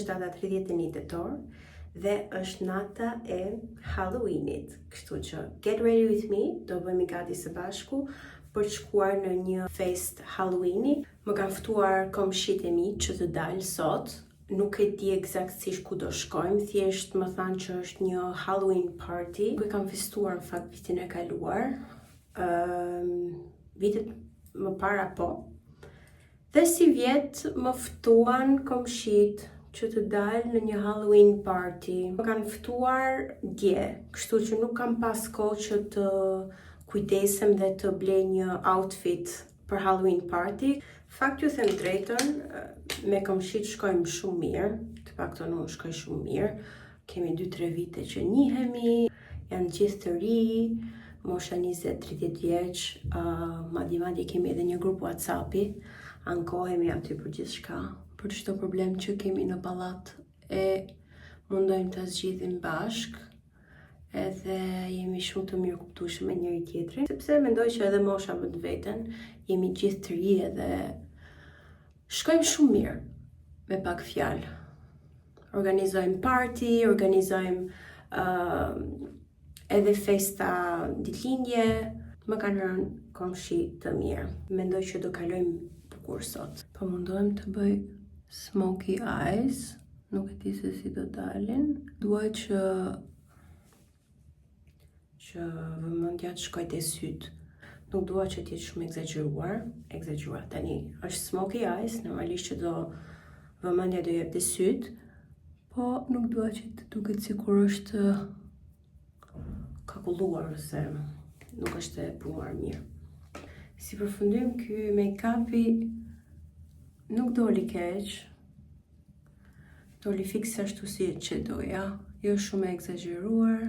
është data 31 tetor dhe është nata e Halloweenit. Kështu që get ready with me, do bëhemi gati së bashku për të shkuar në një fest Halloweeni. Më kanë ftuar komshit e mi që të dalë sot. Nuk e di eksaktësisht ku do shkojmë, thjesht më thanë që është një Halloween party. Nuk e kam festuar në fakt vitin e kaluar. Vitet më para po. Dhe si vjet më ftuan komshit që të dalë në një Halloween party. Më kanë ftuar dje, kështu që nuk kam pas kohë që të kujdesem dhe të blej një outfit për Halloween party. Fakt ju them drejtën, me komshit shkojmë shumë mirë, të paktën unë shkoj shumë mirë. Kemi 2-3 vite që njihemi, janë gjithë të ri, mosha 20-30 vjeç, madje kemi edhe një grup WhatsApp-i, ankohemi aty për gjithë shka, për çdo problem që kemi në pallat e mundojmë të zgjidhim bashk, edhe jemi shumë të mirë kuptueshëm me njëri tjetrin, sepse mendoj që edhe mosha më të veten, jemi gjithë të ri edhe shkojmë shumë mirë, me pak fjalë. Organizojmë party, organizojmë edhe festa ditëlindje, më kanë rënë komshi të mirë. Mendoj që do kalojmë bukur sot. Po mundohem të bëj smoky eyes, nuk e di se si do dalin. Dua që vëmendja të shkojë te syt. Nuk dua që të jetë shumë egzageruar. Tani është smoky eyes, normalisht që vëmendja do jep te syt, po nuk dua që të duket sikur është kakulluar ose nuk është e punuar mirë. Si përfundim, ky make-upi nuk doli keq, doli fikse ashtu si që doja, jo shumë e egzageruar,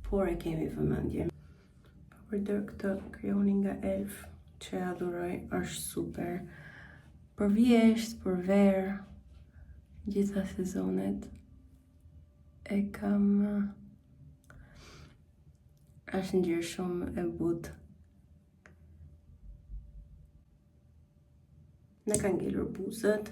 por e kemi vëmendje. Përdor këtë kryonin nga Elf, që e adhuroj, është super. Për vjesht, për verë, gjitha sezonet, e kam... është ngjyrë shumë e butë. Në kanë ngelur buzët.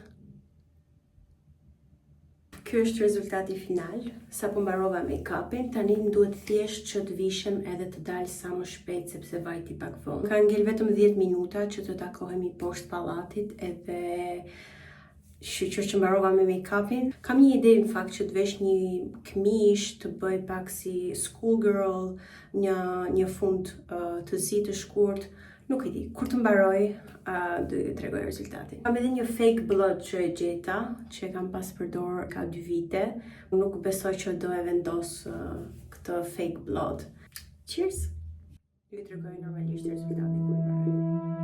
Ky është rezultati final. Sa po mbarova make-upin, tani më duhet thjesht që të vishem edhe të dalë sa më shpejt sepse vajti pak vonë. Ka ngel vetëm 10 minuta që të takohemi poshtë pallatit edhe shqyqyr që mbarova me make-upin. Kam një ide në fakt që të vesh një këmish, të bëj pak si schoolgirl, një fund të zi të shkurt. Nuk e di, kur të mbaroj, do ju tregoj rezultatin. Kam edhe një fake blood që e gjeta, që e kam pas përdor ka 2 vite. Nuk besoj që do e vendos këtë fake blood. Cheers! Ju tregoj normalisht rezultatin kur mbaroj.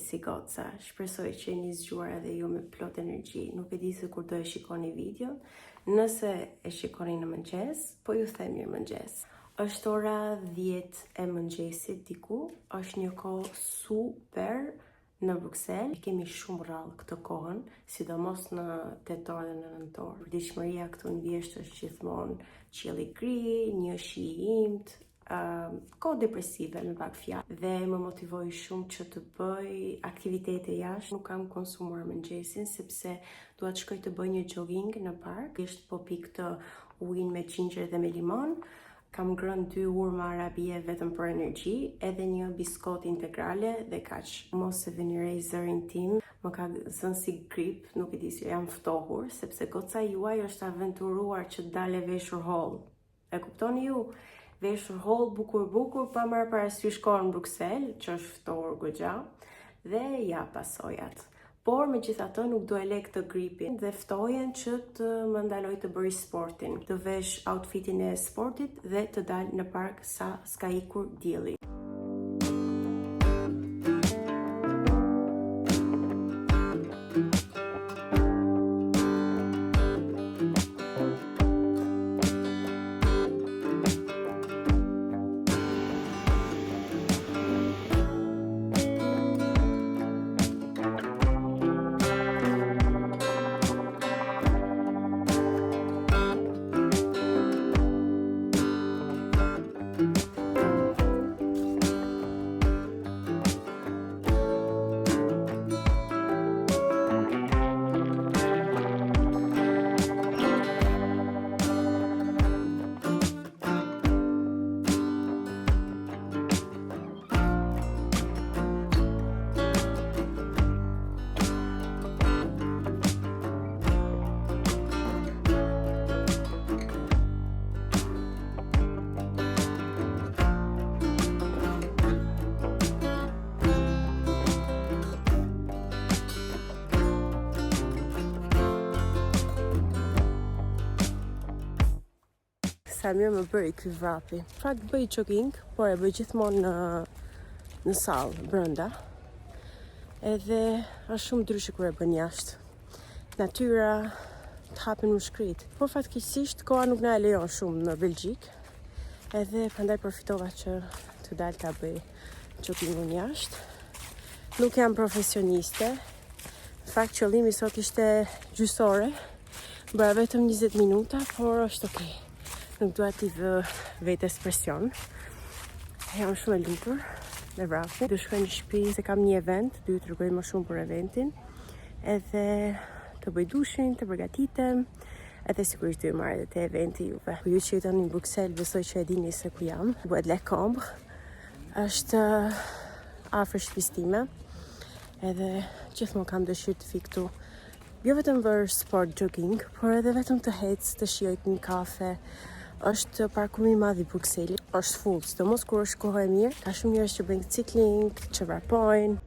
Si goca, shpresoj që jeni zgjuar edhe ju me plot energji. Nuk e di se kur do e shikoni videon. Nëse e shikoni në mëngjes, po ju them mirë mëngjes. Është ora 10 e mëngjesit diku, është një kohë super në Bruxelles. Kemi shumë rrallë këtë kohën, sidomos në tetor dhe në nëntor. Përditshmëria këtu në vjesht është gjithmonë qielli gri, një shi i imt, kohë depresive me pak fjalë dhe më motivoi shumë që të bëj aktivitete jashtë. Nuk kam konsumuar mëngjesin sepse dua të shkoj të bëj një jogging në park. Thjesht po pi këtë ujin me ginger dhe me limon. Kam ngrënë 2 hurma arabie vetëm për energji, edhe një biskot integrale dhe kaq. Mos e vini re zërin tim, më ka zënë si grip, nuk e di si jam ftohur, sepse goca juaj është aventuruar që dale veshur holl. E kuptoni ju? Veshur holl, bukur, pa marrë parasysh kohën në Bruksel, që është ftohur goxha, dhe ja pasojat. Por megjithatë nuk do e lë këtë gripin dhe ftojen që të më ndaloj të bëj sportin, të vesh outfitin e sportit dhe të dal në park sa s'ka ikur dielli. Sa mirë më bëri ky vrapi. Fakt bëj jogging, por e bëj gjithmonë në sallë, brenda. Edhe është shumë ndryshe kur e bën jashtë. Natyra të hapin më shkrit. Por fatkeqësisht koha nuk na e lejon shumë në Belgjik. Edhe prandaj përfitova që të dal ta bëj joggingun jashtë. Nuk jam profesioniste. Në fakt qëllimi sot ishte gjysore. Bëra vetëm 20 minuta, por është okay. Nuk dua t'i vë vetes presion. Jam shumë e lumtur me vrapin. Do shkoj në shtëpi se kam një event, do ju tregoj më shumë për eventin. Edhe të bëj dushin, të përgatitem, edhe sigurisht do ju marr edhe te eventi juve. Ju që jetoni në Bruksel, besoj që e dini se ku jam. Bëhet Le Combre. Është afër shtëpisë time. Edhe gjithmonë kam dëshirë të vi këtu. Jo vetëm për sport jogging, por edhe vetëm të hec, të shijoj një kafe. Është parkumi i madh i Brukselit, është full, sidomos kur është koha e mirë, ka shumë njerëz që bëjnë cikling, që vrapojnë.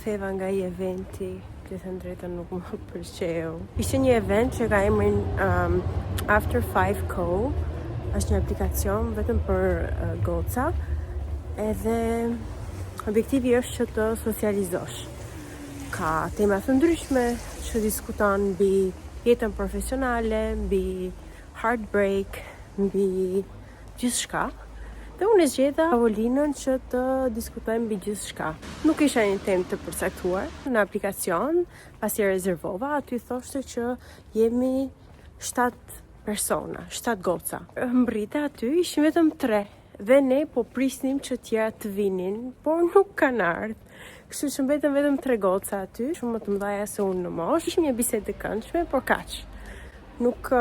Ktheva nga i eventi, të thënë drejtën nuk më pëlqeu. Ishte një event që ka emrin After 5 Co. Është një aplikacion vetëm për goca. Edhe objektivi është që të socializosh. Ka tema të ndryshme që diskuton mbi jetën profesionale, mbi heartbreak, mbi gjithçka. Dhe unë e zgjeta tavolinën që të diskutojmë mbi gjithçka. Nuk isha një temë të përcaktuar në aplikacion, pasi e rezervova, aty thoshte që jemi 7 persona, 7 goca. Mbrita aty ishim vetëm 3 dhe ne po prisnim që tjera të vinin, por nuk kanë ardhur. Kështu që mbetëm vetëm 3 goca aty, shumë më të mëdhaja se unë në moshë. Ishim një bisedë të këndshme, por kaq. Nuk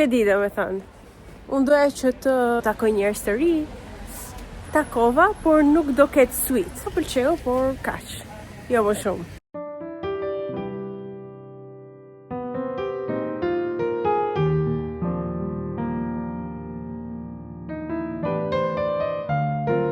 e di domethënë. Unë doja që të takoj njerëz të ri, takova, por nuk do ketë sweet. Më pëlqeu, por kaq. Jo më shumë.